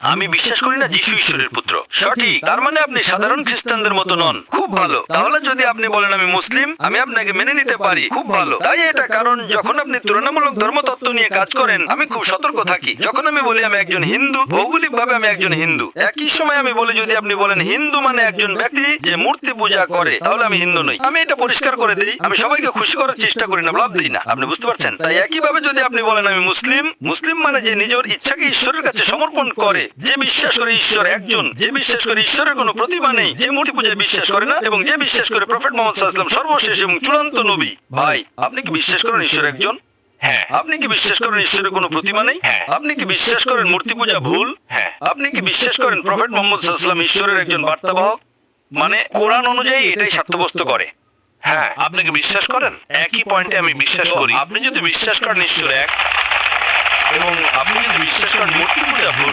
আমি বিশ্বাস করি না যিশু ঈশ্বরের পুত্র। সঠিক, তার মানে আপনি সাধারণ খ্রিস্টানদের মতো নন। খুব ভালো। তাহলে যদি আপনি বলেন আমি মুসলিম, আমি আপনাকে মেনে নিতে পারি। খুব ভালো। তাই এটা কারণ যখন আপনি তুলনামূলক ধর্মতত্ত্ব নিয়ে কাজ করেন, আমি খুব সতর্ক থাকি। যখন আমি বলি আমি একজন হিন্দু, ভৌগোলিকভাবে আমি একজন হিন্দু। একই সময় আমি বলি যদি আপনি বলেন হিন্দু মানে একজন ব্যক্তি যে মূর্তি পূজা করে, তাহলে আমি হিন্দু নই। আমি এটা পরিষ্কার করে দিই। আমি সবাইকে খুশি করার চেষ্টা করি না, লাভ দিই না। আপনি বুঝতে পারছেন? তাই একইভাবে যদি আপনি বলেন আমি মুসলিম, মুসলিম মানে যে নিজের ইচ্ছাকে ঈশ্বরের কাছে সমর্পণ করে, যে বিশ্বাস করে ঈশ্বর একজন, যে বিশ্বাস করে ঈশ্বরের কোনো প্রতিমা নেই, যে মূর্তি পূজায় বিশ্বাস করে না, এবং যে বিশ্বাস করে প্রফেট মুহাম্মদ সাল্লাল্লাহু আলাইহি ওয়াসাল্লাম সর্বশেষ এবং চূড়ান্ত নবী। ভাই, আপনি কি বিশ্বাস করেন ঈশ্বর একজন? হ্যাঁ। আপনি কি বিশ্বাস করেন ঈশ্বরের কোনো প্রতিমা নেই? হ্যাঁ। আপনি কি বিশ্বাস করেন মূর্তি পূজা ভুল? হ্যাঁ। আপনি কি বিশ্বাস করেন প্রফেট মুহাম্মদ সাল্লাল্লাহু আলাইহি ওয়াসাল্লাম ঈশ্বরের একজন বার্তাবাহক? মানে কোরআন অনুযায়ী এটাই সাব্যস্ত করে। হ্যাঁ, আপনি কি বিশ্বাস করেন? একই পয়েন্টে আমি বিশ্বাস করি। আপনি যদি বিশ্বাস করেন ঈশ্বর এক, এবং আপনি যদি বিশ্বাস করেন মূর্তি পূজা ভুল,